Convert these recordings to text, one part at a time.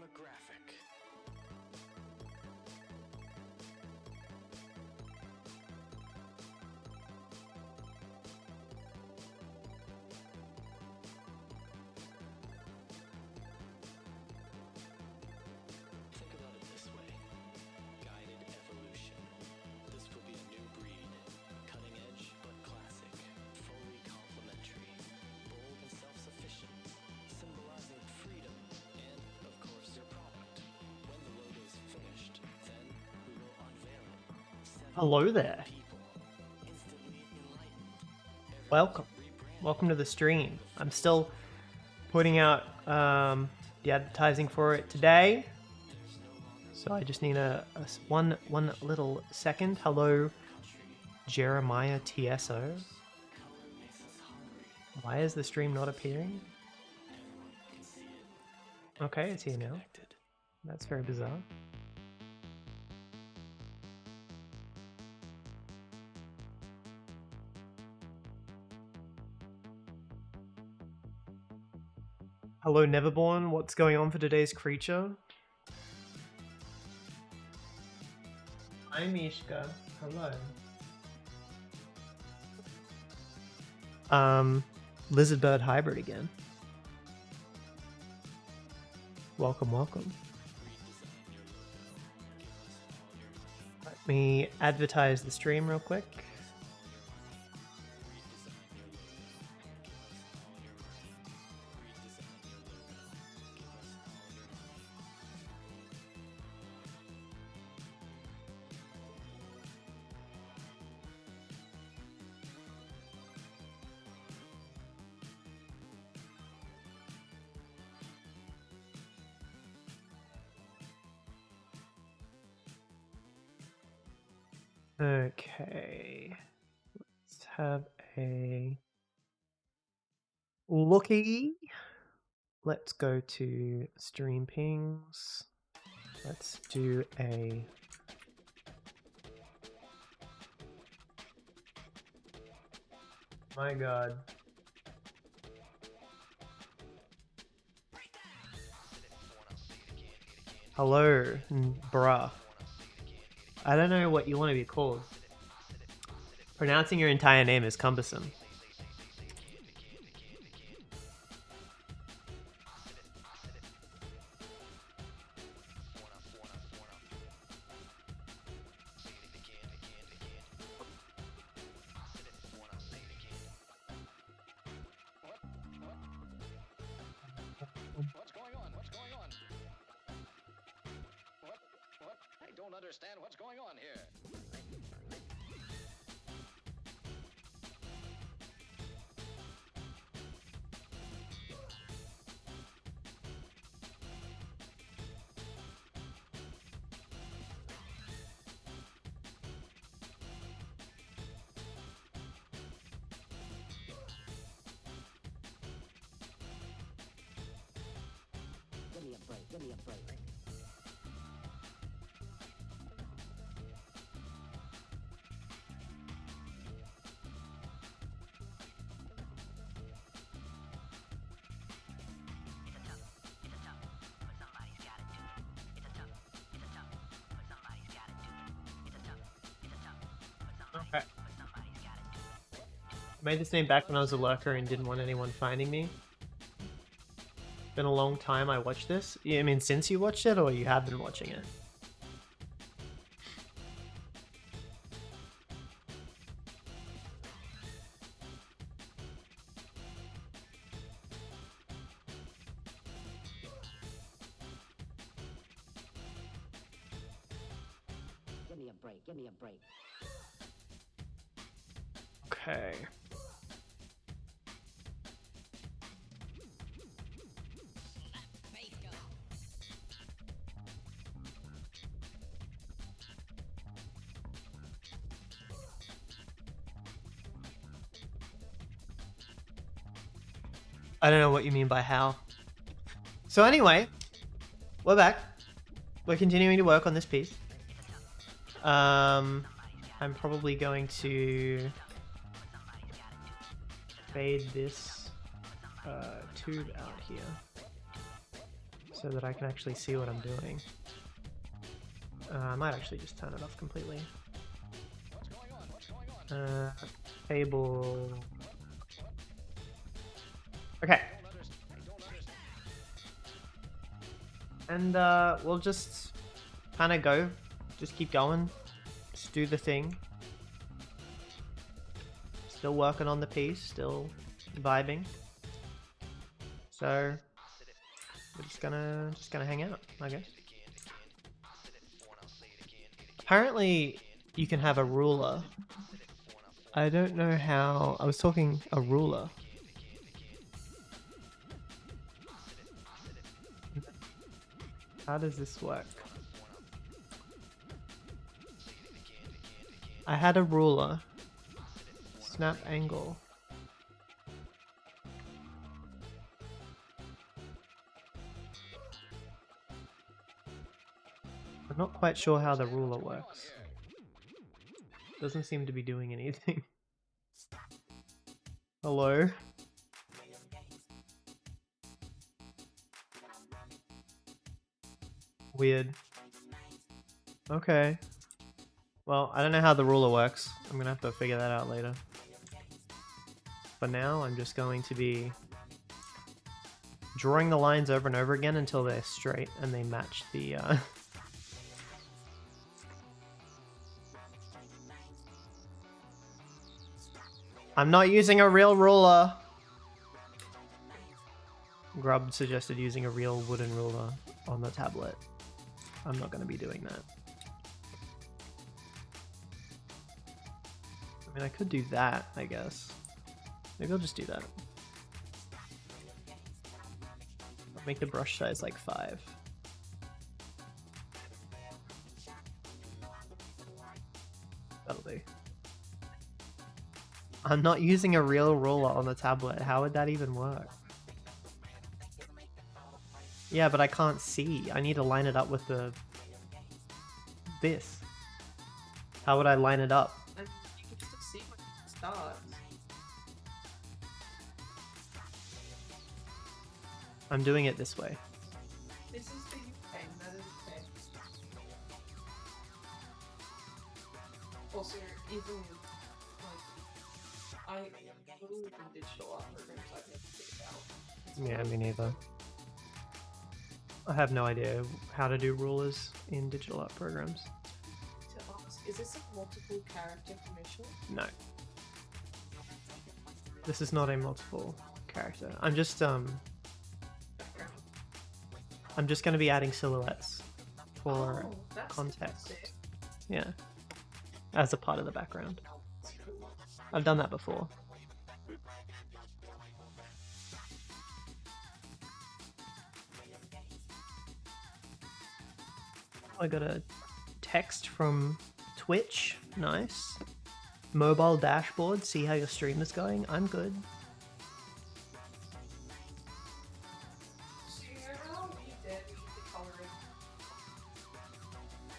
demographic. Think about it this way. Guided evolution. This will be a new breed. Cutting edge, but classic. Fully complementary. Bold and self-sufficient. Symbolizing freedom. And, of course, your product. When the logo is finished, then we will unveil it. Hello there. People. Instantly enlightened. Welcome to the stream. I'm still putting out the advertising for it today, so I just need one little second. Hello, Jeremiah TSO. Why is the stream not appearing? Okay, it's here now. That's very bizarre. Hello, Neverborn. What's going on for today's creature? Hi, Mishka. Hello. Lizard bird hybrid again. Welcome. Let me advertise the stream real quick. Okay, let's have a looky. Let's go to stream pings. Let's do a my god. Hello, bruh. I don't know what you want to be called. Pronouncing your entire name is cumbersome. What's going on? What? I don't understand what's going on here. Give me a break. Okay. I made this name back when I was a lurker and didn't want anyone finding me. Been a long time I watched this. I mean, since you watched it, or you have been watching it? Give me a break. Okay. I don't know what you mean by how. So anyway, we're back. We're continuing to work on this piece. I'm probably going to fade this tube out here. so that I can actually see what I'm doing. I might actually just turn it off completely. Table. Okay. And we'll just kind of go. Just keep going. Just do the thing. Still working on the piece. Still vibing. So we're just gonna hang out, I guess. Apparently, you can have a ruler. I don't know how. I was talking a ruler. How does this work? I had a ruler. Snap angle. I'm not quite sure how the ruler works. Doesn't seem to be doing anything. Hello? Weird. Okay. Well, I don't know how the ruler works. I'm gonna have to figure that out later. For now, I'm just going to be drawing the lines over and over again until they're straight and they match the I'm not using a real ruler. Grub suggested using a real wooden ruler on the tablet. I'm not going to be doing that. I mean, I could do that, I guess. Maybe I'll just do that. I'll make the brush size like 5. That'll do. I'm not using a real ruler on the tablet. How would that even work? Yeah, but I can't see. I need to line it up with this. How would I line it up? And you can still see when it starts. I'm doing it this way. This is the UK, that is okay. Also, even like, I believe in digital art programs, I've never figured out. Yeah, me neither. I have no idea how to do rulers in digital art programs. To ask, is this a multiple character commission? No. This is not a multiple character. I'm just Background. going to be adding silhouettes for Oh, that's context. sick. Yeah. As a part of the background. I've done that before. I got a text from Twitch. Nice. Mobile dashboard. See how your stream is going. I'm good. So you know how you did the coloring?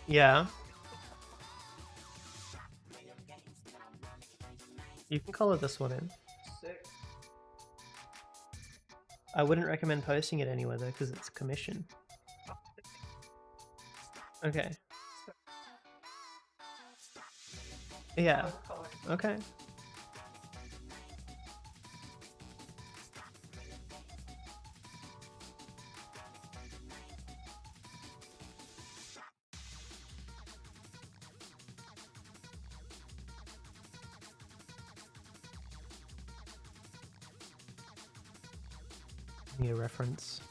Yeah. You can color this one in. Sick. I wouldn't recommend posting it anywhere though, because it's commission. Okay. Yeah. Coloring. Okay. Need a reference.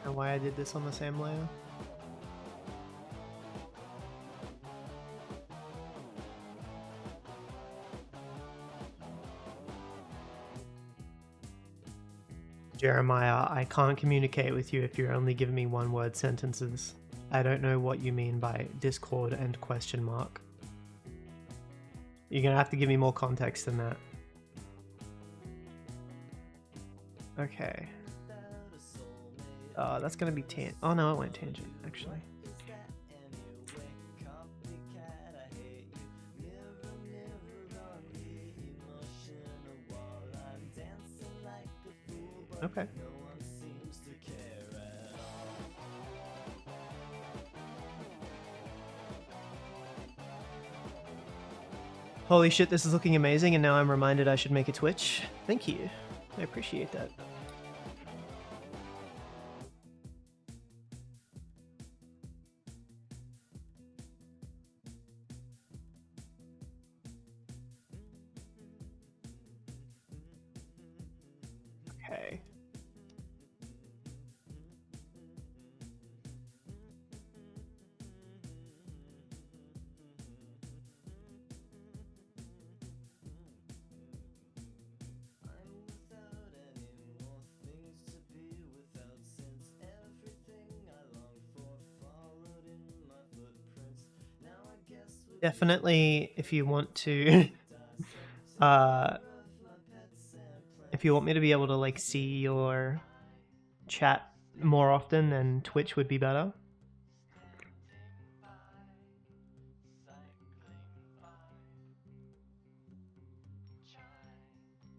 know why I did this on the same layer. Jeremiah, I can't communicate with you if you're only giving me one-word sentences. I don't know what you mean by Discord and question mark. You're gonna have to give me more context than that. Okay. That's gonna be oh no, it went tangent, actually. Okay. Holy shit, this is looking amazing, and now I'm reminded I should make a Twitch. Thank you. I appreciate that. Okay. Definitely, if you want to, if you want me to be able to like see your chat more often, then Twitch would be better.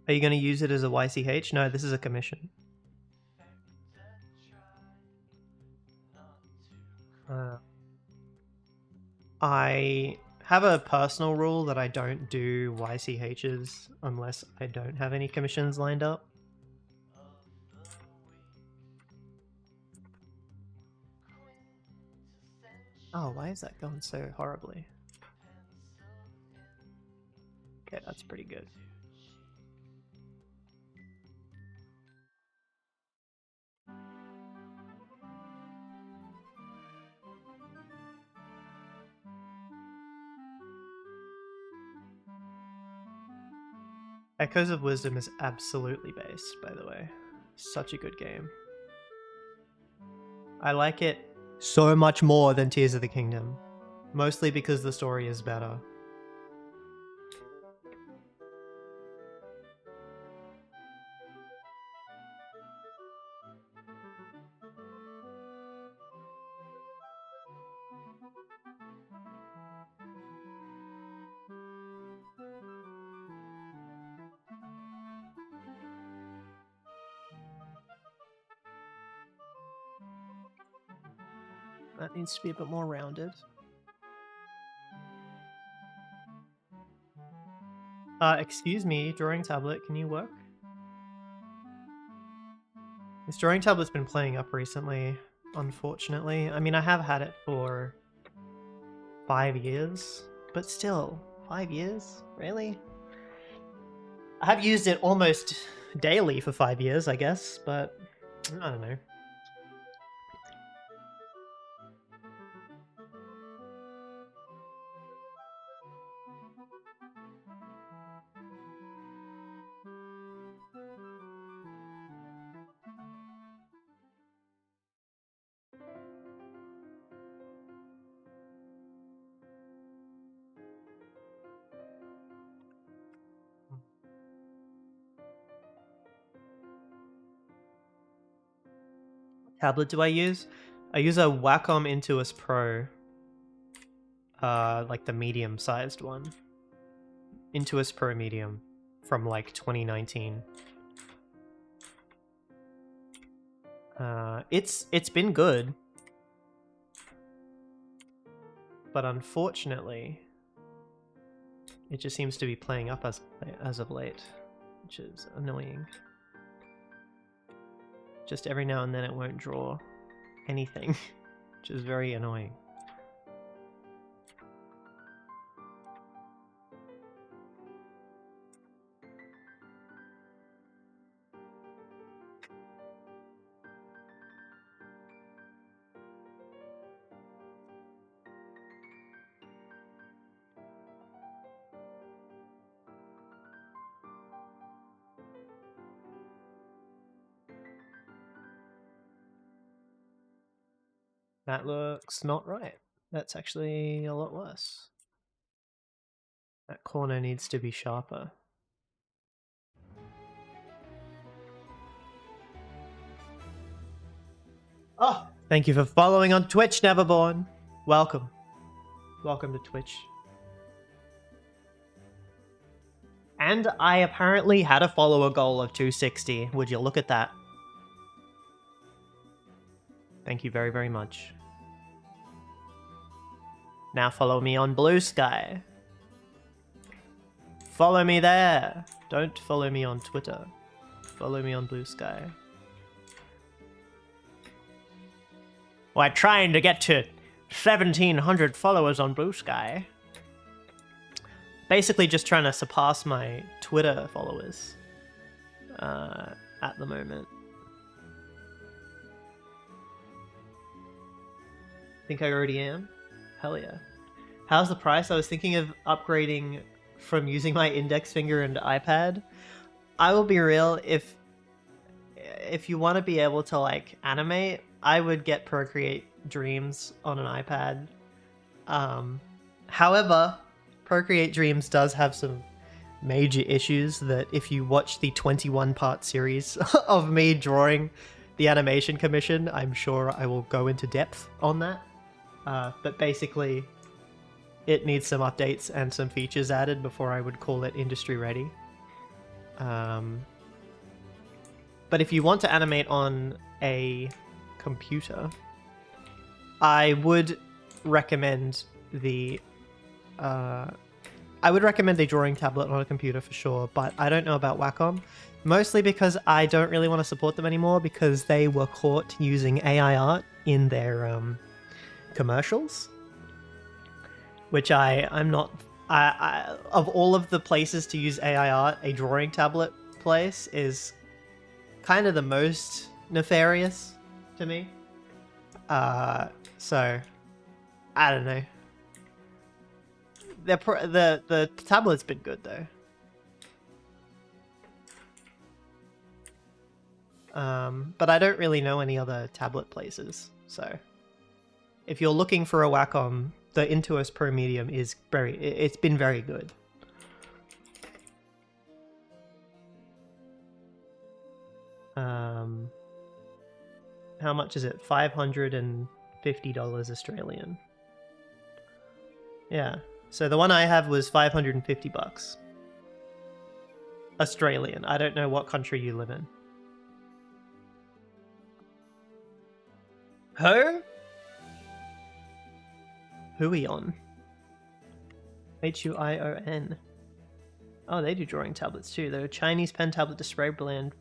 Are you going to use it as a YCH? No, this is a commission. I have a personal rule that I don't do YCHs unless I don't have any commissions lined up. Oh, why is that going so horribly? Okay, that's pretty good. Echoes of Wisdom is absolutely based, by the way. Such a good game. I like it so much more than Tears of the Kingdom. Mostly because the story is better. That needs to be a bit more rounded. Excuse me, drawing tablet, can you work? This drawing tablet's been playing up recently, unfortunately. I mean, I have had it for 5 years, but still, 5 years? Really? I have used it almost daily for 5 years, I guess, but I don't know. Tablet do I use? I use a Wacom Intuos Pro. Like the medium-sized one. Intuos Pro Medium from like 2019. It's been good. But unfortunately, it just seems to be playing up as of late, which is annoying. Just every now and then it won't draw anything, which is very annoying. That looks not right. That's actually a lot worse. That corner needs to be sharper. Oh, thank you for following on Twitch, Neverborn. Welcome. Welcome to Twitch. And I apparently had a follower goal of 260. Would you look at that? Thank you very, very much. Now follow me on Bluesky. Follow me there. Don't follow me on Twitter. Follow me on Bluesky. We're trying to get to 1,700 followers on Bluesky. Basically just trying to surpass my Twitter followers at the moment. Think I already am? Hell yeah. How's the price? I was thinking of upgrading from using my index finger and iPad. I will be real, if you want to be able to like animate, I would get Procreate Dreams on an iPad. However, Procreate Dreams does have some major issues that if you watch the 21-part series of me drawing the animation commission, I'm sure I will go into depth on that. But basically, it needs some updates and some features added before I would call it industry ready. But if you want to animate on a computer, I would recommend the drawing tablet on a computer for sure, but I don't know about Wacom, mostly because I don't really want to support them anymore because they were caught using AI art in their commercials, which I'm not. Of all of the places to use AI art, a drawing tablet place is kind of the most nefarious to me. So I don't know. The tablet's been good though. But I don't really know any other tablet places. So if you're looking for a Wacom, the Intuos Pro Medium is it's been very good. How much is it? $550 Australian. Yeah. So the one I have was 550 bucks. Australian. I don't know what country you live in. Huion. Huion. Oh, they do drawing tablets too. They're a Chinese pen tablet display brand,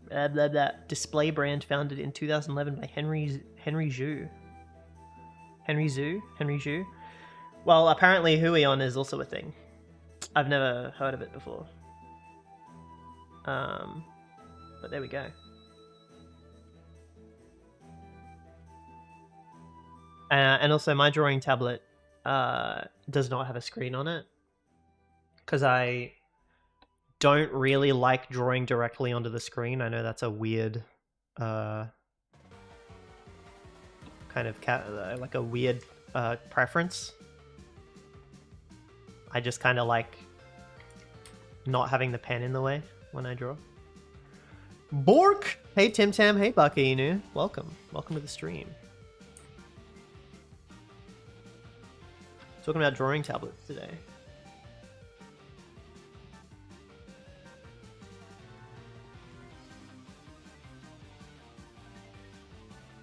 founded in 2011 by Henry Zhu. Henry Zhu. Well, apparently Huion is also a thing. I've never heard of it before. But there we go. And also my drawing tablet does not have a screen on it because I don't really like drawing directly onto the screen. I know that's a weird kind of like a weird preference. I just kind of like not having the pen in the way when I draw. Bork! Hey Tim Tam, hey Bucky Inu. Welcome to the stream. Talking about drawing tablets today.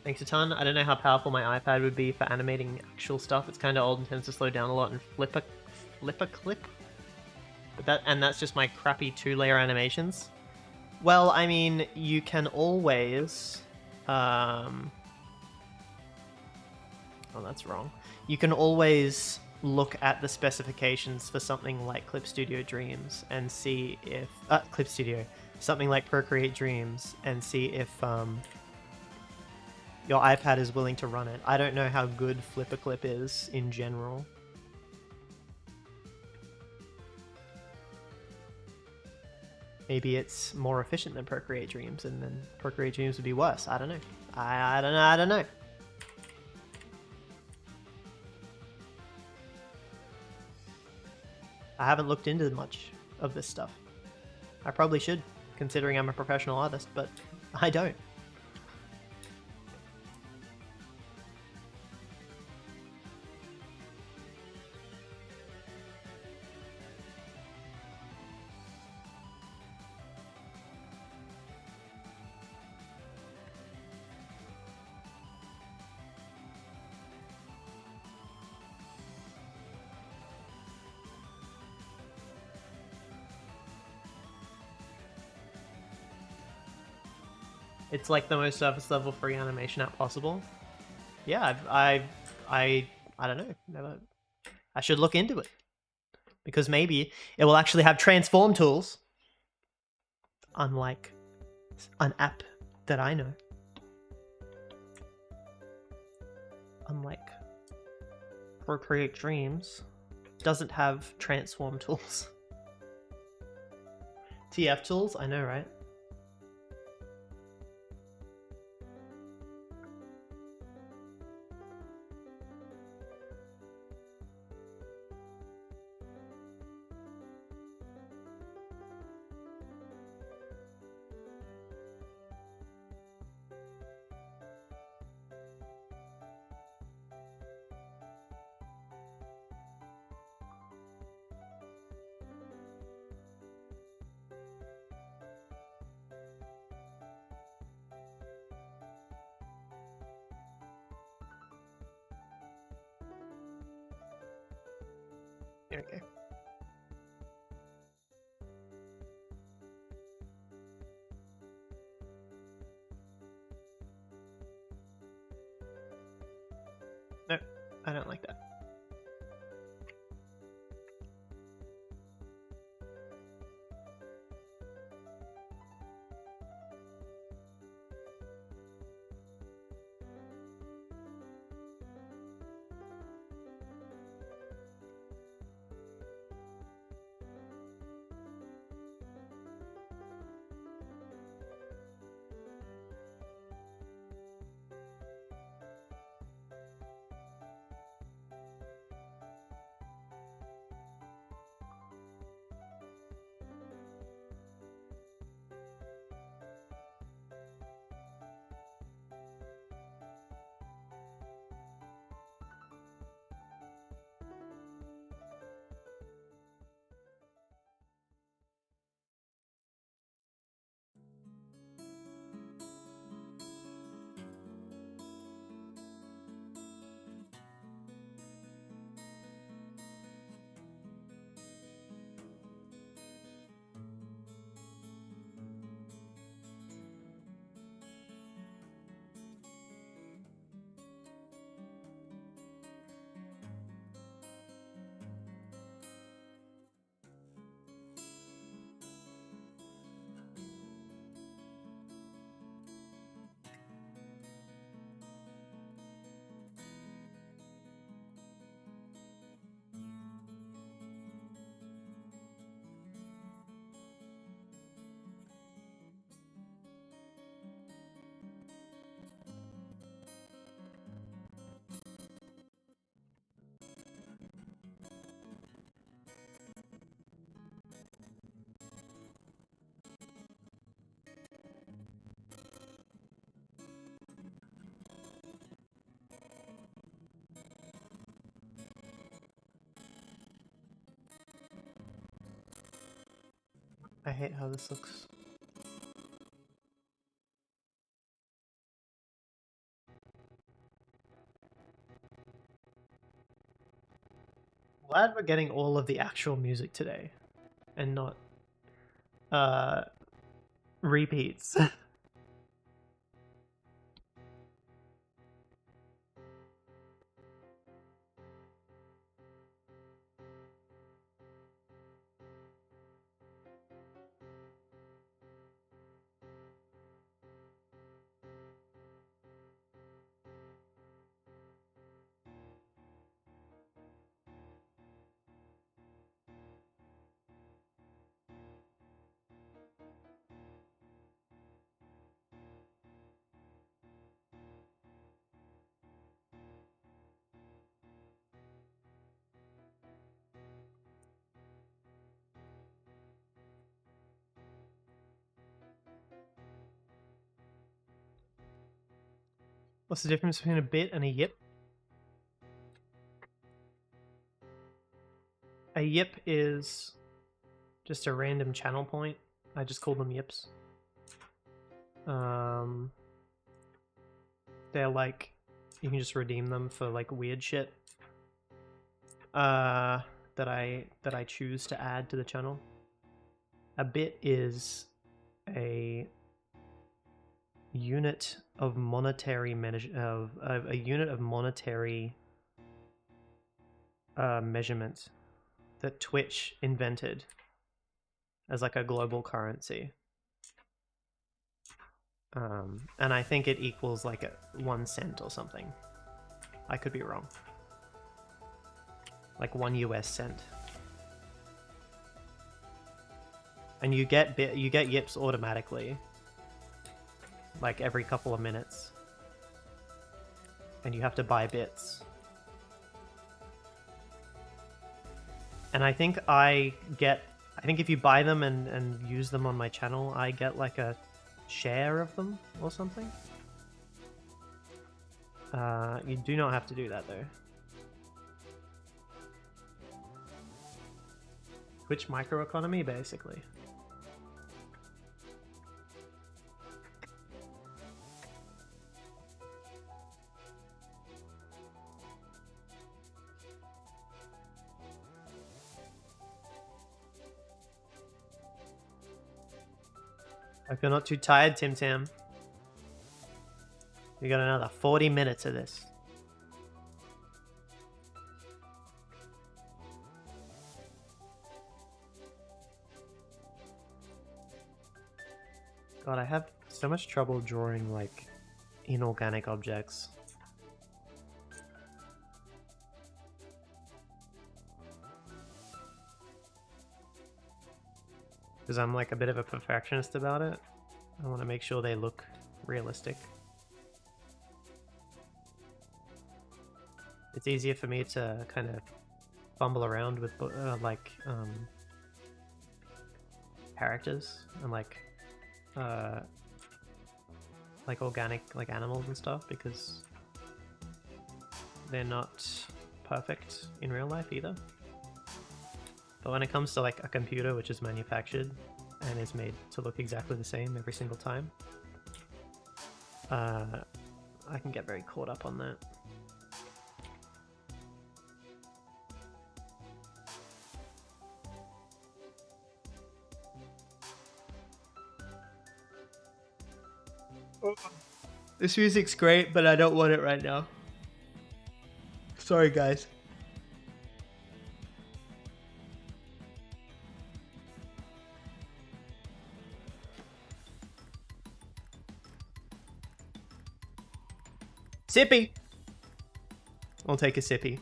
Thanks a ton. I don't know how powerful my iPad would be for animating actual stuff. It's kind of old and tends to slow down a lot and flip a clip. But that's just my crappy 2-layer animations. Well, I mean, you can always oh, that's wrong. You can always look at the specifications for something like Clip Studio Dreams and see if something like Procreate Dreams and see if your iPad is willing to run it. I don't know how good Flip-a-Clip is in general. Maybe it's more efficient than Procreate Dreams, and then Procreate Dreams would be worse. I don't know. I don't know. I haven't looked into much of this stuff. I probably should, considering I'm a professional artist, but I don't. It's like the most surface level free animation app possible. Yeah, I don't know. Never. I should look into it because maybe it will actually have transform tools, unlike an app that I know. Unlike Procreate Dreams, doesn't have transform tools. TF tools, I know, right? There we go. No, I don't like that. I hate how this looks. Glad we're getting all of the actual music today and not repeats. What's the difference between a bit and a yip? A yip is just a random channel point. I just call them yips. They're like, you can just redeem them for like weird shit that I choose to add to the channel. A bit is a unit of monetary a unit of monetary measurement that Twitch invented as like a global currency. And I think it equals like 1 cent or something. I could be wrong. Like 1 US cent. And you get yips automatically, like every couple of minutes. And you have to buy bits. And I think if you buy them and use them on my channel, I get like a share of them or something. You do not have to do that though. Twitch microeconomy, basically. Hope you're not too tired, Tim Tam. We got another 40 minutes of this. God, I have so much trouble drawing like inorganic objects. Because I'm like a bit of a perfectionist about it. I want to make sure they look realistic. It's easier for me to kind of fumble around with characters and like organic like animals and stuff, because they're not perfect in real life either. But when it comes to like a computer which is manufactured and is made to look exactly the same every single time, I can get very caught up on that. This music's great, but I don't want it right now. Sorry, guys. Sippy! I'll take a sippy.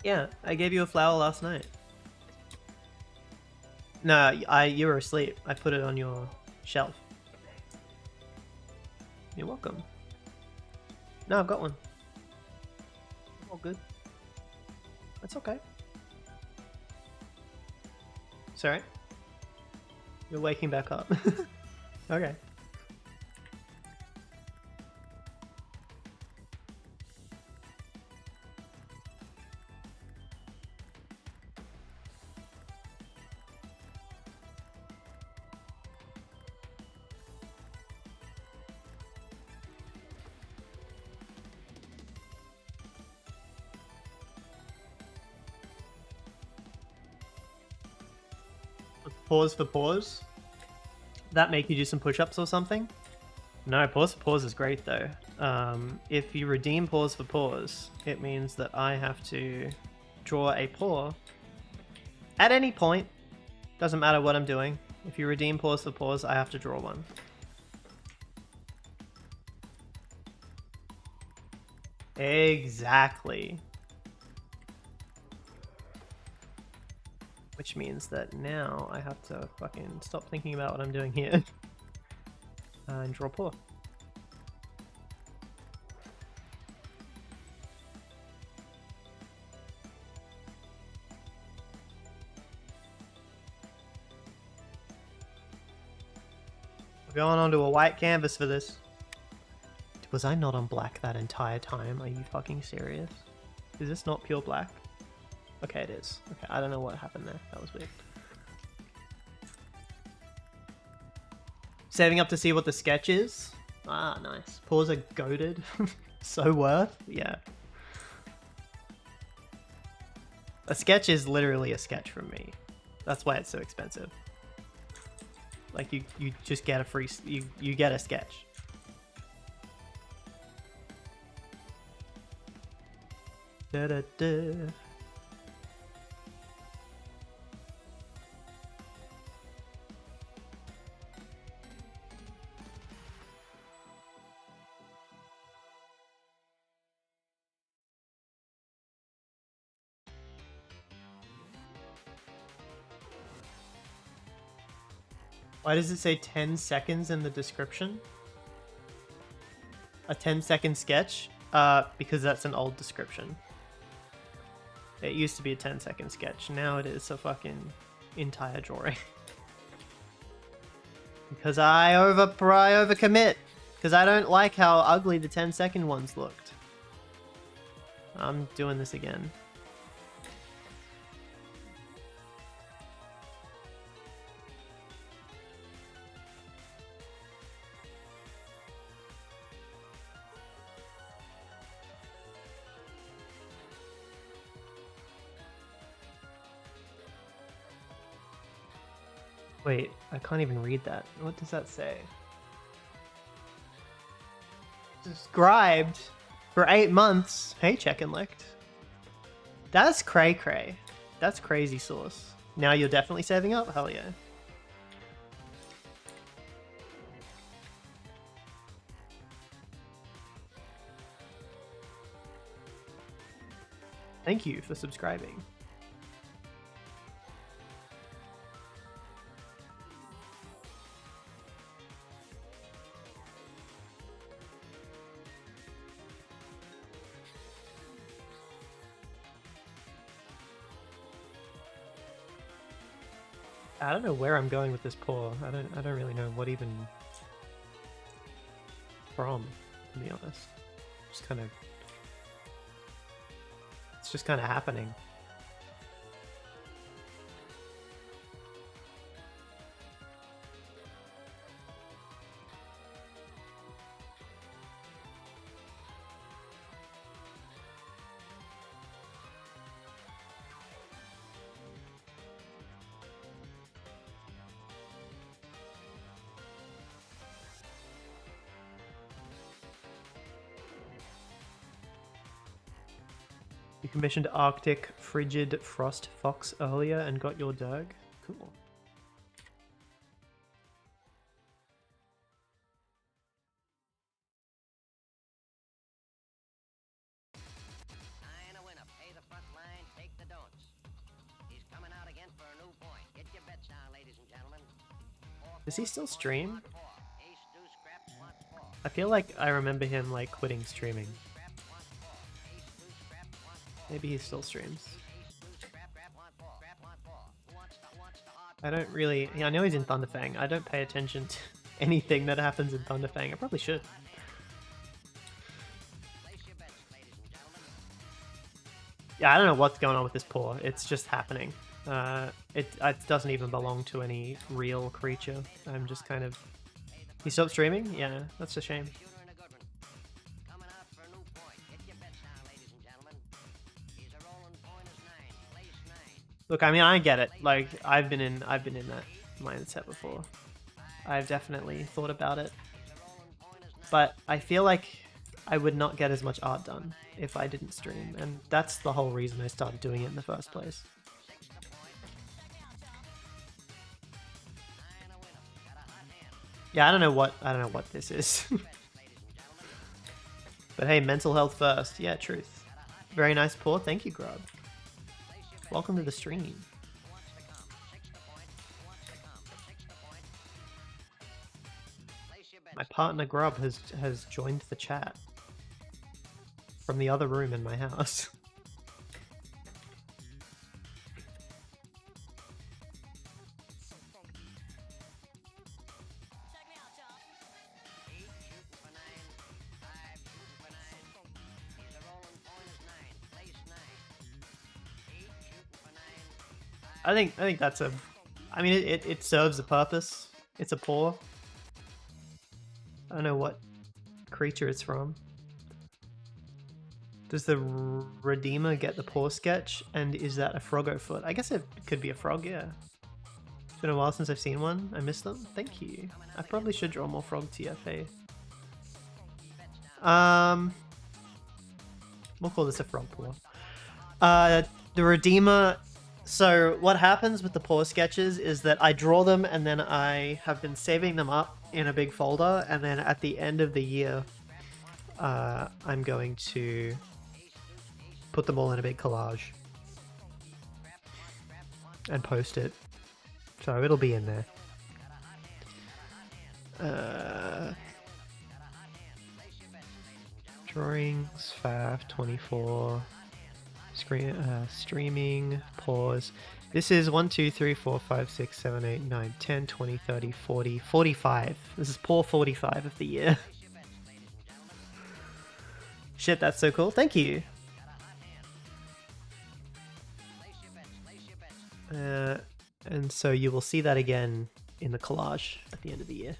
Yeah, I gave you a flower last night. No, you were asleep. I put it on your shelf. You're welcome. No, I've got one. All good. That's okay. Sorry. You're waking back up. Okay. Pause for pause. That make you do some push-ups or something? No, pause for pause is great though. If you redeem pause for pause, it means that I have to draw a paw at any point. Doesn't matter what I'm doing. If you redeem pause for pause, I have to draw one. Exactly. Which means that now I have to fucking stop thinking about what I'm doing here and draw paw. We're going onto a white canvas for this. Was I not on black that entire time? Are you fucking serious? Is this not pure black? Okay, it is. Okay, I don't know what happened there. That was weird. Saving up to see what the sketch is. Ah, nice. Paws are goated. So worth? Yeah. A sketch is literally a sketch from me. That's why it's so expensive. Like you just get a free you get a sketch. Da da da. Why does it say 10 seconds in the description? A 10-second sketch? Because that's an old description. It used to be a 10-second sketch. Now it is a fucking entire drawing. Because I overcommit. Because I don't like how ugly the 10-second ones looked. I'm doing this again. Wait, I can't even read that. What does that say? Subscribed for 8 months. Hey, Check and Licked. That's cray cray. That's crazy sauce. Now you're definitely saving up? Hell yeah. Thank you for subscribing. I don't know where I'm going with this pour. I don't really know what even from, to be honest. Just kind of it's just kind of happening. You commissioned Arctic Frigid Frost Fox earlier and got your Derg? Cool. Nine a winner. Pay the front line, take the don'ts. He's coming out again for a new point. Get your bets down, ladies and gentlemen. Does he still stream? Ace, deuce, scrap, wants four. I feel like I remember him like quitting streaming. Scrap, wants four. Ace, deuce, scrap, wants four. Maybe he still streams. Ace, deuce, scrap, want four. Scrap, want four. Who wants the odd? I don't really... Yeah, I know he's in Thunderfang. I don't pay attention to anything that happens in Thunderfang. I probably should. Place your bets, ladies and gentlemen. Yeah, I don't know what's going on with this pour. It's just happening. It doesn't even belong to any real creature. I'm just kind of... He stopped streaming? Yeah, that's a shame. Shooter and a good one. Coming out for a new point. Get your bets down, ladies and gentlemen. He's a rolling point is nine. Place nine. Look, I mean, I get it. Like, I've been in that mindset before. I've definitely thought about it. But I feel like I would not get as much art done if I didn't stream, and that's the whole reason I started doing it in the first place. Yeah, I don't know what this is. But hey, mental health first. Yeah, truth. Very nice pour. Thank you, Grub. Welcome to the stream. My partner Grub has joined the chat from the other room in my house. I think that's a. I mean, it serves a purpose. It's a paw. I don't know what creature it's from. Does the Redeemer get the paw sketch? And is that a froggo foot? I guess it could be a frog, yeah. It's been a while since I've seen one. I missed them. Thank you. I probably should draw more frog TFA. We'll call this a frog paw. The Redeemer. So what happens with the paw sketches is that I draw them and then I have been saving them up in a big folder, and then at the end of the year, I'm going to put them all in a big collage and post it. So it'll be in there. Drawings, FAF, 24, streaming, pause. This is 1, 2, 3, 4, 5, 6, 7, 8, 9, 10, 20, 30, 40, 45. This is paw 45 of the year. Shit, that's so cool. Thank you. And so you will see that again in the collage at the end of the year.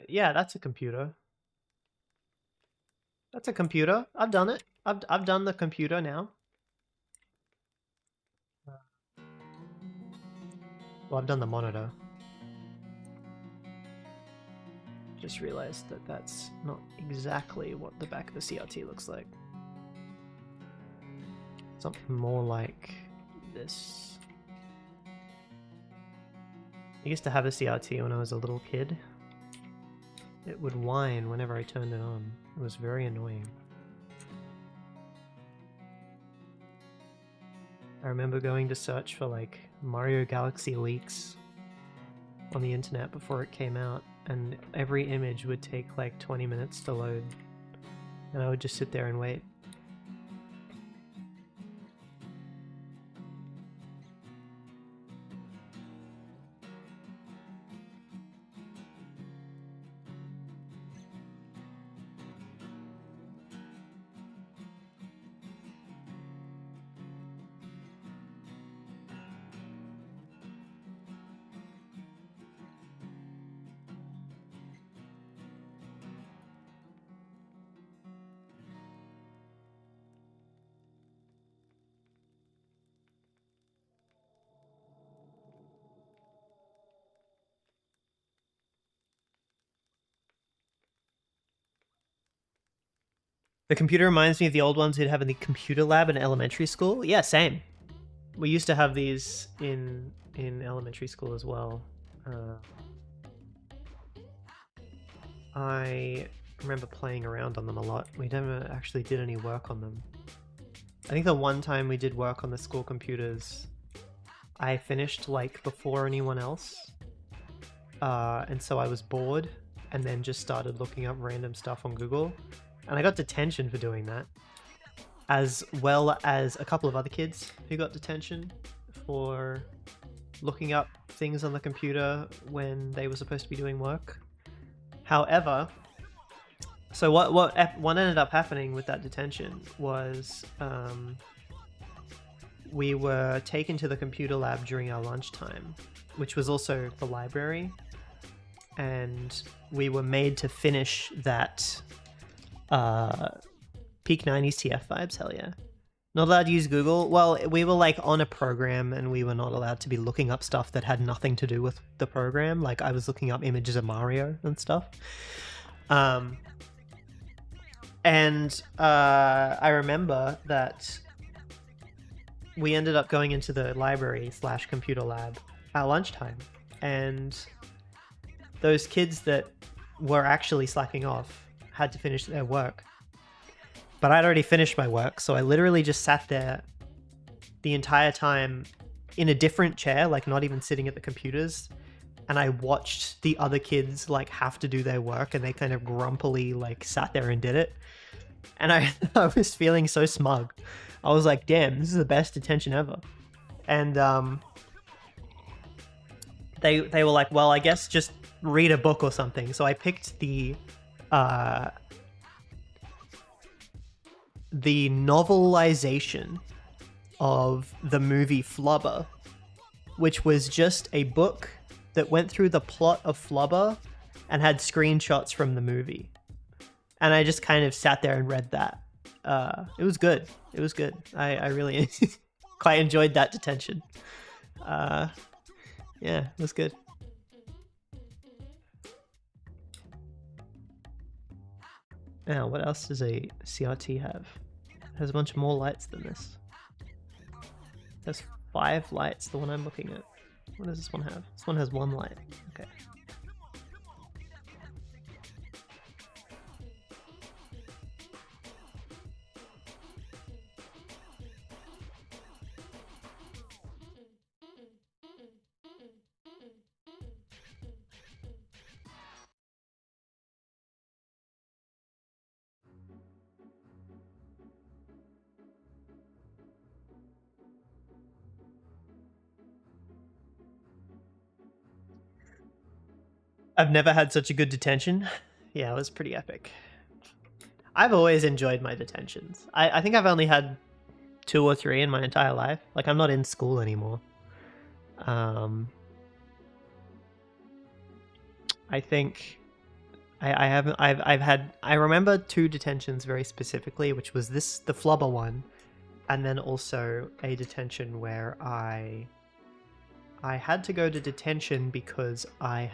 Yeah, that's a computer. That's a computer. I've done it. I've done the computer now. Well, I've done the monitor. Just realized that that's not exactly what the back of the CRT looks like. Something more like this. I used to have a CRT when I was a little kid. It would whine whenever I turned it on. It was very annoying. I remember going to search for like Mario Galaxy leaks on the internet before it came out, and every image would take like 20 minutes to load, and I would just sit there and wait. The computer reminds me of the old ones we'd have in the computer lab in elementary school. Yeah, same. We used to have these in elementary school as well. I remember playing around on them a lot. We never actually did any work on them. I think the one time we did work on the school computers, I finished like before anyone else. And so I was bored and then just started looking up random stuff on Google. And I got detention for doing that, as well as a couple of other kids who got detention for looking up things on the computer when they were supposed to be doing work. However, so what ended up happening with that detention was we were taken to the computer lab during our lunchtime, which was also the library, and we were made to finish that peak 90s TF vibes, hell yeah. Not allowed to use Google. Well, we were like on a program and we were not allowed to be looking up stuff that had nothing to do with the program. Like I was looking up images of Mario and stuff. I remember that we ended up going into the library / computer lab at lunchtime, and those kids that were actually slacking off had to finish their work. But I'd already finished my work, so I literally just sat there the entire time in a different chair, like not even sitting at the computers, and I watched the other kids like have to do their work, and they kind of grumpily like sat there and did it. And I, I was feeling so smug. I was like, damn, this is the best detention ever. And they were like, well, I guess just read a book or something. So I picked the novelization of the movie Flubber, which was just a book that went through the plot of Flubber and had screenshots from the movie. And I just kind of sat there and read that. It was good. It was good. I really quite enjoyed that detention. Yeah, it was good. Now, what else does a CRT have? It has a bunch more lights than this. There's 5 lights, the one I'm looking at. What does this one have? This one has 1 light. Okay. I've never had such a good detention. Yeah, it was pretty epic. I've always enjoyed my detentions. I think I've only had 2 or 3 in my entire life. Like, I'm not in school anymore. I think I remember 2 detentions very specifically, which was the Flubber one, and then also a detention where I had to go to detention because I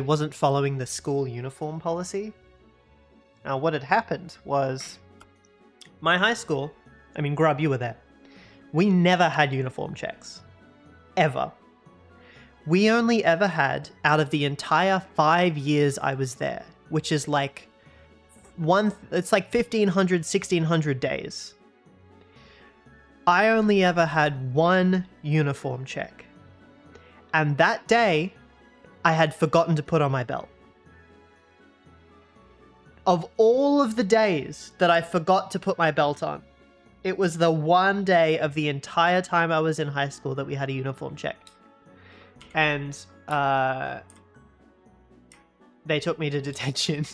wasn't following the school uniform policy. Now, what had happened was my high school, I mean, Grub, you were there. We never had uniform checks. Ever. We only ever had, out of the entire 5 years I was there, which is like it's like 1,500, 1,600 days. I only ever had 1 uniform check. And that day, I had forgotten to put on my belt. Of all of the days that I forgot to put my belt on, it was the one day of the entire time I was in high school that we had a uniform check. And they took me to detention.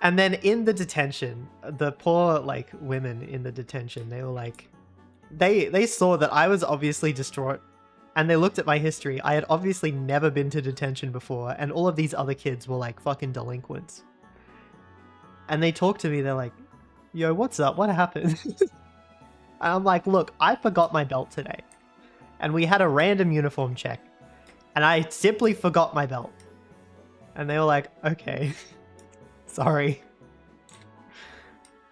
And then in the detention, the poor like women in the detention, they were like, they saw that I was obviously distraught. And they looked at my history. I had obviously never been to detention before, and all of these other kids were like fucking delinquents. And they talked to me, they're like, yo, what's up? What happened? And I'm like, look, I forgot my belt today. And we had a random uniform check. And I simply forgot my belt. And they were like, okay, sorry.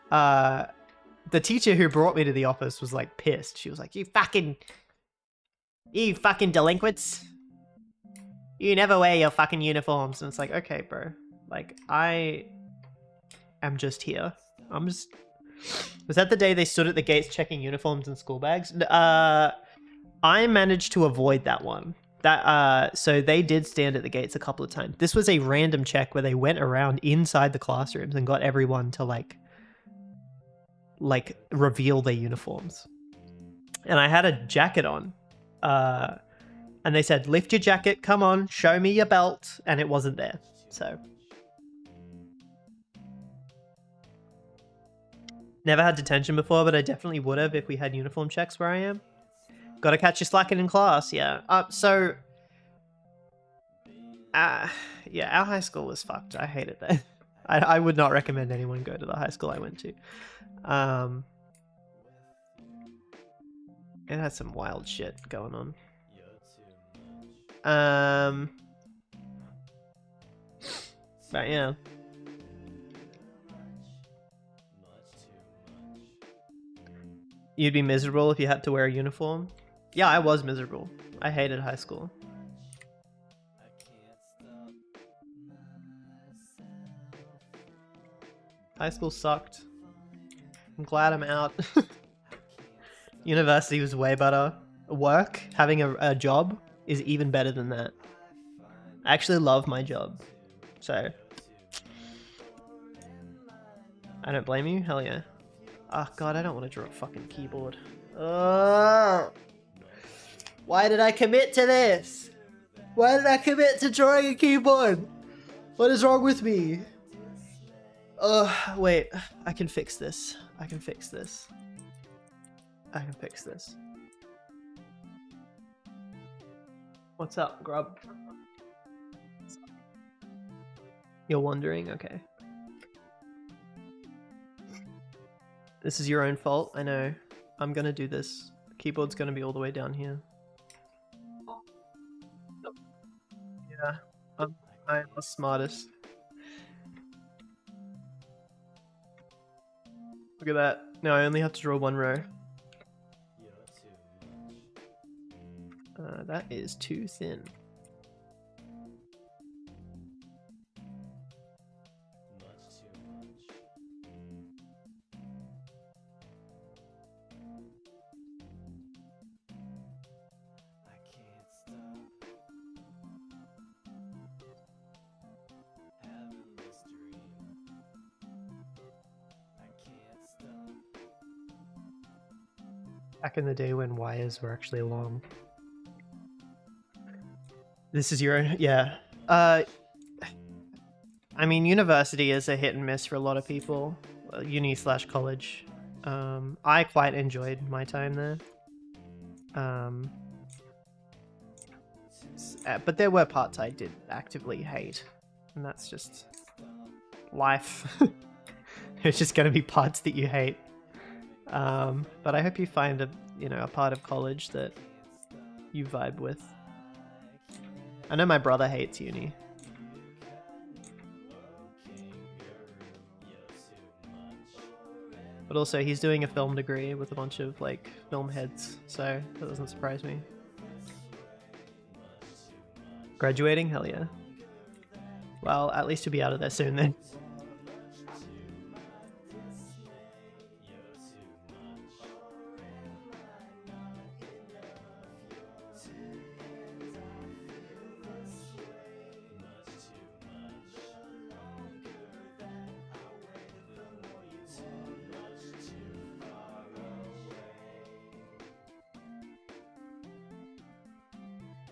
The teacher who brought me to the office was like pissed. She was like, you fucking delinquents. You never wear your fucking uniforms. And it's like, okay, bro. Like, I am just here. Was that the day they stood at the gates checking uniforms and school bags? I managed to avoid that one. So they did stand at the gates a couple of times. This was a random check where they went around inside the classrooms and got everyone to like reveal their uniforms. And I had a jacket on. And they said, lift your jacket, come on, show me your belt, and it wasn't there. So never had detention before, but I definitely would have if we had uniform checks where I am. Gotta catch you slacking in class, yeah. Yeah, our high school was fucked. I hated that. I would not recommend anyone go to the high school I went to. It had some wild shit going on. But yeah. You'd be miserable if you had to wear a uniform? Yeah, I was miserable. I hated high school. High school sucked. I'm glad I'm out. University was way better. Work, having a job, is even better than that. I actually love my job. So I don't blame you. Hell yeah. Oh god, I don't want to draw a fucking keyboard. Why did I commit to this? Why did I commit to drawing a keyboard? What is wrong with me? Wait. I can fix this. I can fix this. I can fix this. What's up, Grub? You're wondering? Okay. This is your own fault, I know. I'm gonna do this. The keyboard's gonna be all the way down here. Yeah, I'm the smartest. Look at that. Now I only have to draw one row. That is too thin. Back in the day when wires were actually long. This is your own, yeah. I mean, university is a hit and miss for a lot of people. Uni/college. I quite enjoyed my time there. But there were parts I did actively hate. And that's just life. There's just gonna be parts that you hate. But I hope you find a part of college that you vibe with. I know my brother hates uni. But also he's doing a film degree with a bunch of like film heads, so that doesn't surprise me. Graduating? Hell yeah. Well, at least you'll be out of there soon then.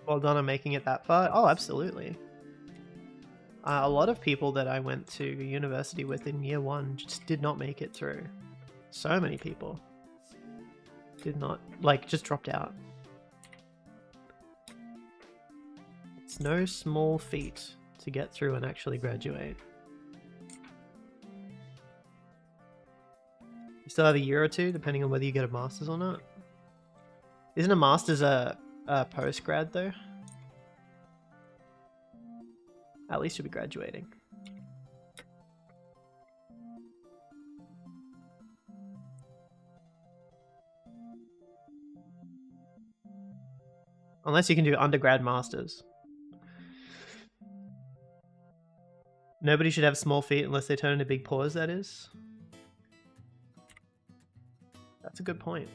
Well done on making it that far. Oh, absolutely. A lot of people that I went to university with in year one just did not make it through. So many people did not, like, just dropped out. It's no small feat to get through and actually graduate. You still have a year or two, depending on whether you get a master's or not. Isn't a master's a post-grad though? At least you'll be graduating. Unless you can do undergrad masters. Nobody should have small feet unless they turn into big paws, that is. That's a good point.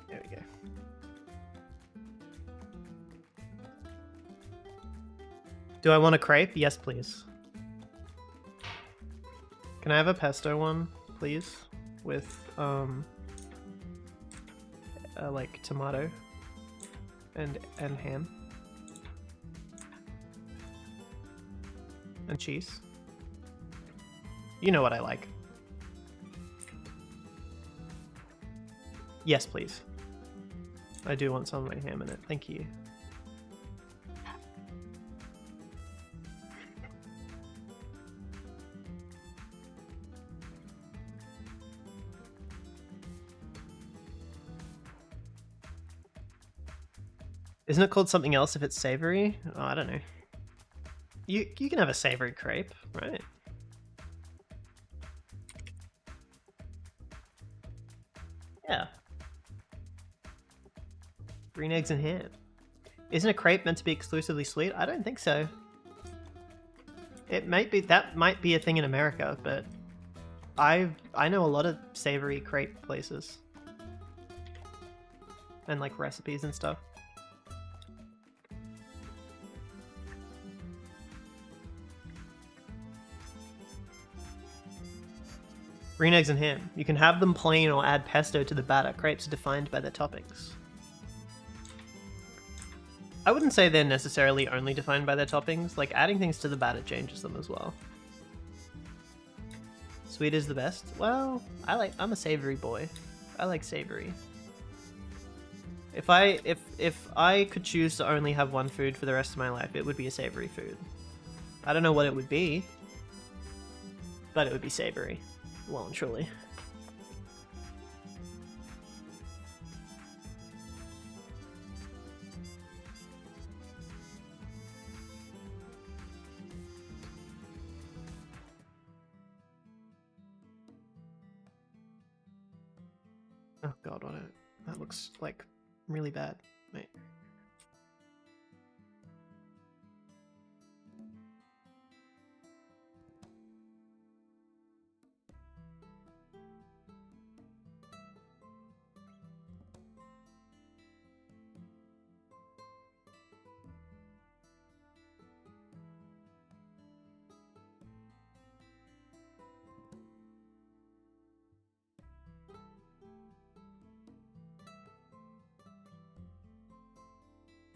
There we go. Do I want a crepe? Yes, please. Can I have a pesto one, please? With, like tomato and ham and cheese. You know what I like. Yes, please. I do want some of my ham in it. Thank you. Isn't it called something else if it's savory? Oh, I don't know. You can have a savory crepe, right? Green eggs and ham. Isn't a crepe meant to be exclusively sweet? I don't think so. It might be, that might be a thing in America, but I know a lot of savory crepe places. And like recipes and stuff. Green eggs and ham. You can have them plain or add pesto to the batter. Crepes are defined by their toppings. I wouldn't say they're necessarily only defined by their toppings. Like, adding things to the batter changes them as well. Sweet is the best? Well, I'm a savory boy. I like savory. If I could choose to only have one food for the rest of my life, it would be a savory food. I don't know what it would be, but it would be savory. Well and truly. Oh god, that looks like really bad. Wait.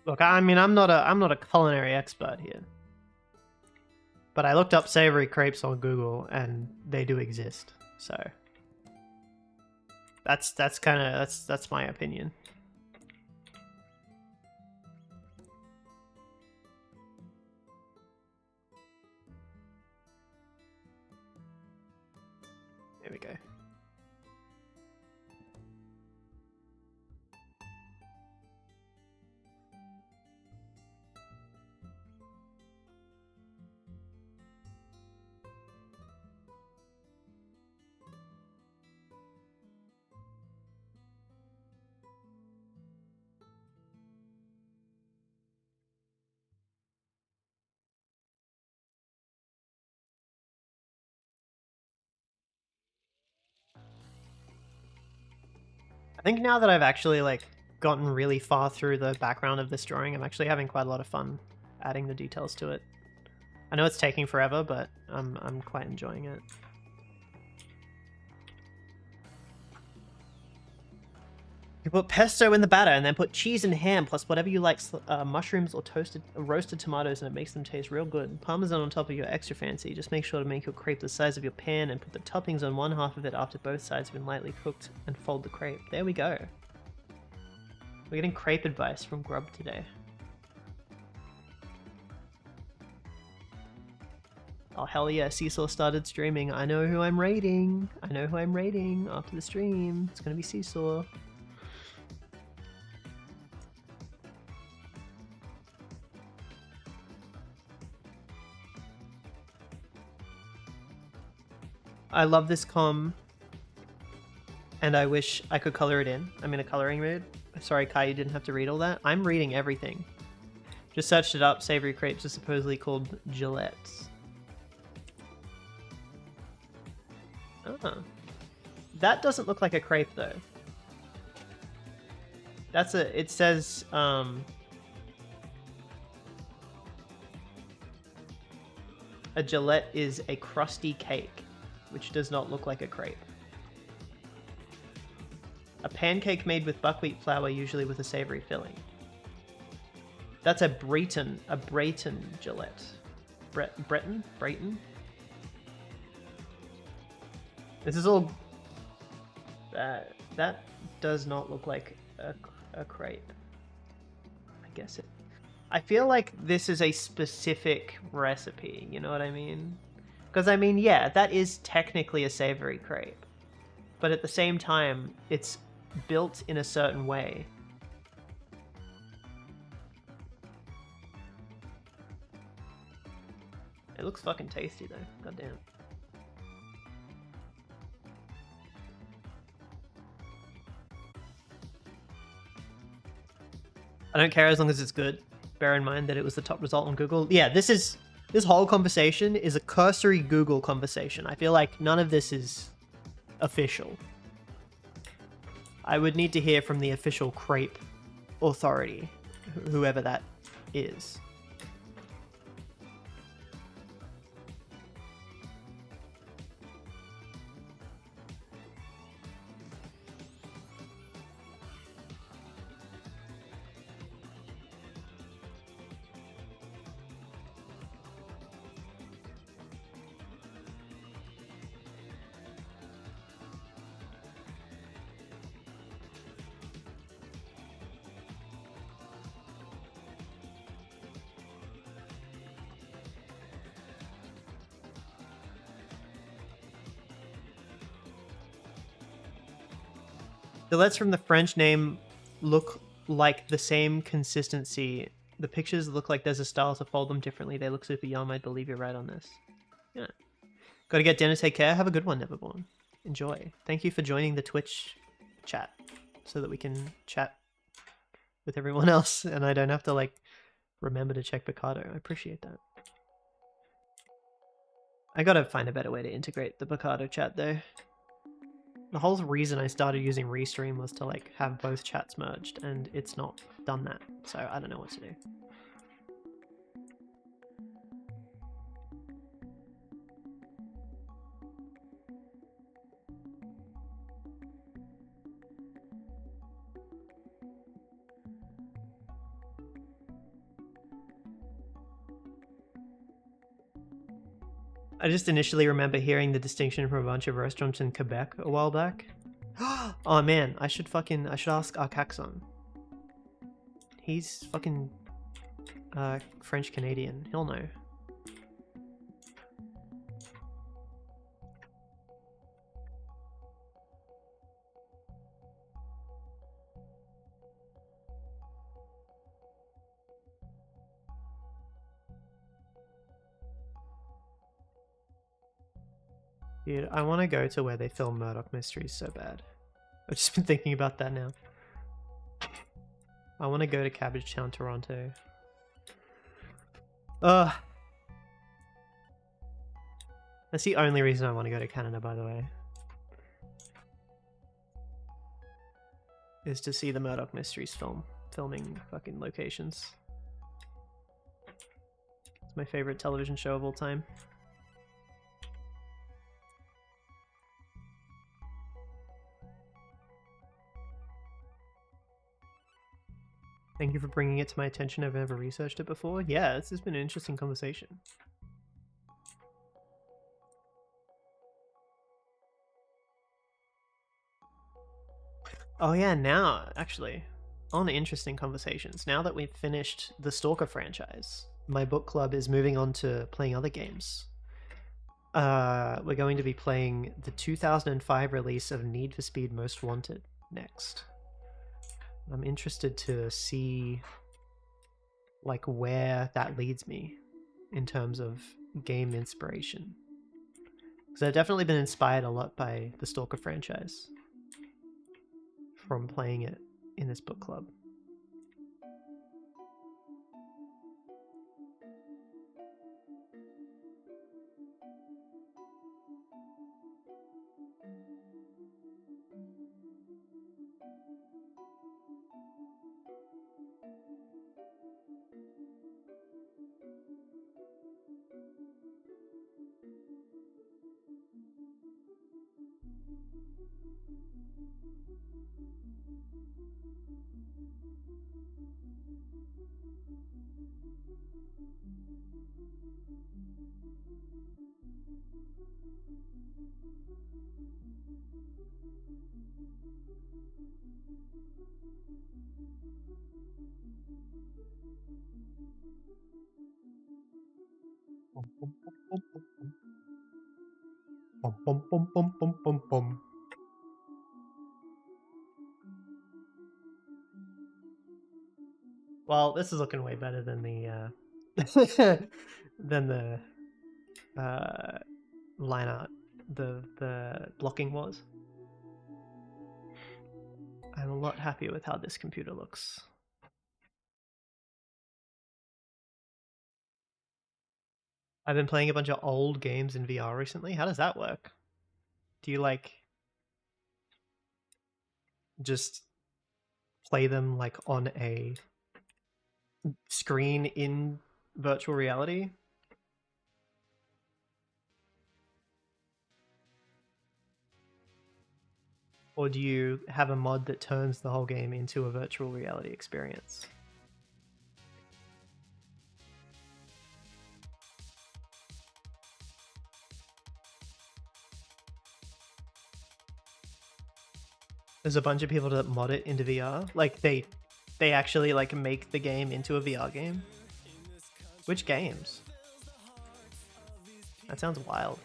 Look, I mean, I'm not a culinary expert here, but I looked up savory crepes on Google, and they do exist. So that's my opinion. There we go. I think now that I've actually like gotten really far through the background of this drawing, I'm actually having quite a lot of fun adding the details to it. I know it's taking forever, but I'm quite enjoying it. You put pesto in the batter and then put cheese and ham plus whatever you like, mushrooms or roasted tomatoes, and it makes them taste real good. Parmesan on top of your extra fancy. Just make sure to make your crepe the size of your pan and put the toppings on one half of it after both sides have been lightly cooked, and fold the crepe. There we go. We're getting crepe advice from Grub today. Oh hell yeah, Seesaw started streaming. I know who I'm raiding. I know who I'm raiding after the stream. It's gonna be Seesaw. I love this comm, and I wish I could color it in. I'm in a coloring mood. Sorry, Kai, you didn't have to read all that. I'm reading everything. Just searched it up. Savory crepes are supposedly called gillettes. Oh. That doesn't look like a crepe, though. That's a... It says... A gillette is a crusty cake, which does not look like a crepe. A pancake made with buckwheat flour, usually with a savory filling. That's a Brayton gillette. Brayton? This is all... That does not look like a crepe. I guess it... I feel like this is a specific recipe, you know what I mean? Because, I mean, yeah, that is technically a savory crepe. But at the same time, it's built in a certain way. It looks fucking tasty, though. Goddamn. I don't care as long as it's good. Bear in mind that it was the top result on Google. Yeah, this whole conversation is a cursory Google conversation. I feel like none of this is official. I would need to hear from the official crepe authority, whoever that is. The letters from the French name look like the same consistency. The pictures look like there's a style to fold them differently. They look super yum. I believe you're right on this. Yeah. Gotta get dinner. Take care. Have a good one, Neverborn. Enjoy. Thank you for joining the Twitch chat so that we can chat with everyone else and I don't have to, like, remember to check Picado. I appreciate that. I gotta find a better way to integrate the Picado chat, though. The whole reason I started using Restream was to, like, have both chats merged, and it's not done that, so I don't know what to do. I just initially remember hearing the distinction from a bunch of restaurants in Quebec a while back. Oh man, I should ask Arcaxon. He's fucking French Canadian. He'll know. Dude, I want to go to where they film Murdoch Mysteries so bad. I've just been thinking about that now. I want to go to Cabbagetown, Toronto. Ugh. That's the only reason I want to go to Canada, by the way. Is to see the Murdoch Mysteries filming fucking locations. It's my favorite television show of all time. Thank you for bringing it to my attention. I've never researched it before. Yeah, this has been an interesting conversation. Oh yeah, now, actually, on interesting conversations, now that we've finished the Stalker franchise, my book club is moving on to playing other games. We're going to be playing the 2005 release of Need for Speed Most Wanted next. I'm interested to see, like, where that leads me in terms of game inspiration. Because I've definitely been inspired a lot by the Stalker franchise from playing it in this book club. Bum, bum, bum, bum, bum, bum. Well, this is looking way better than the than the line art the blocking was. I'm a lot happier with how this computer looks. I've been playing a bunch of old games in VR recently. How does that work? Do you like just play them like on a screen in virtual reality? Or do you have a mod that turns the whole game into a virtual reality experience? There's a bunch of people that mod it into VR. Like they actually like make the game into a VR game. Which games? That sounds wild.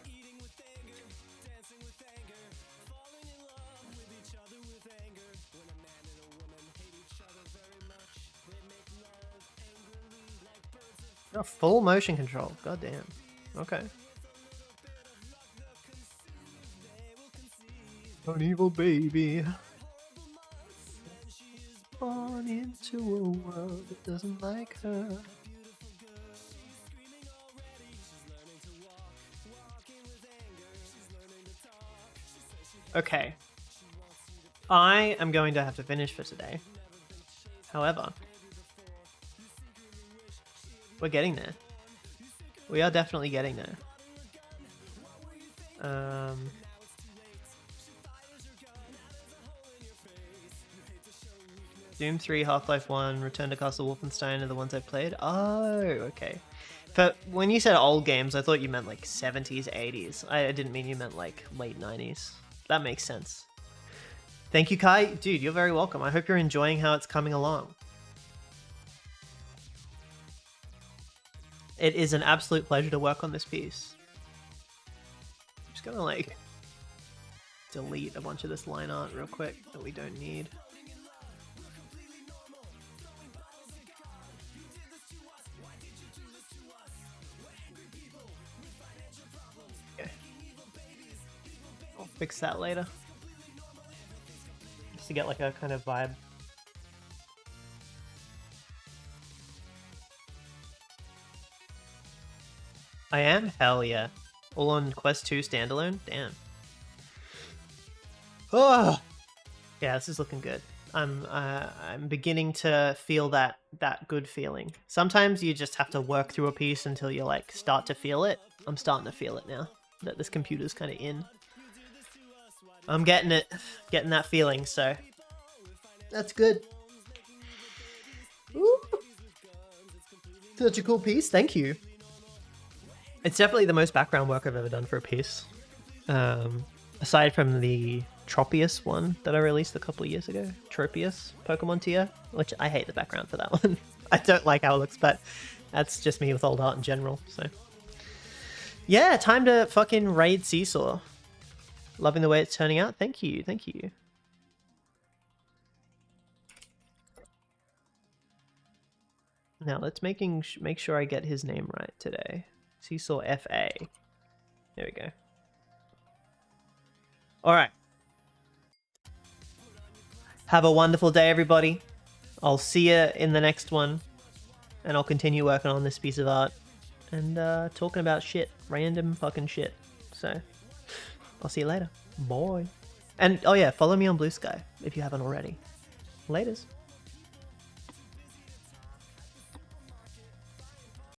Oh, full motion control. God damn. Okay. An evil baby. Born into a world that doesn't like her. Okay. I am going to have to finish for today. However, we're getting there. We are definitely getting there. Doom 3, Half-Life 1, Return to Castle Wolfenstein are the ones I played. Oh, okay. But when you said old games, I thought you meant like 70s, 80s. I didn't mean you meant like late 90s. That makes sense. Thank you, Kai. Dude, you're very welcome. I hope you're enjoying how it's coming along. It is an absolute pleasure to work on this piece. I'm just gonna like delete a bunch of this line art real quick that we don't need. Okay. I'll fix that later. Just to get like a kind of vibe. I am? Hell yeah. All on Quest 2 standalone? Damn. Oh! Yeah, this is looking good. I'm beginning to feel that good feeling. Sometimes you just have to work through a piece until you like start to feel it. I'm starting to feel it now that this computer's kind of in. I'm getting it, getting that feeling, so that's good. Ooh. Such a cool piece, thank you. It's definitely the most background work I've ever done for a piece. Aside from the Tropius one that I released a couple of years ago. Tropius Pokemon tier, which I hate the background for that one. I don't like how it looks, but that's just me with old art in general, so. Yeah, time to fucking raid Seesaw. Loving the way it's turning out. Thank you, thank you. Now let's make sure I get his name right today. Seesaw FA. There we go. All right. Have a wonderful day, everybody. I'll see you in the next one. And I'll continue working on this piece of art. And talking about shit. Random fucking shit. So, I'll see you later. Bye. And, oh yeah, follow me on Bluesky if you haven't already. Laters.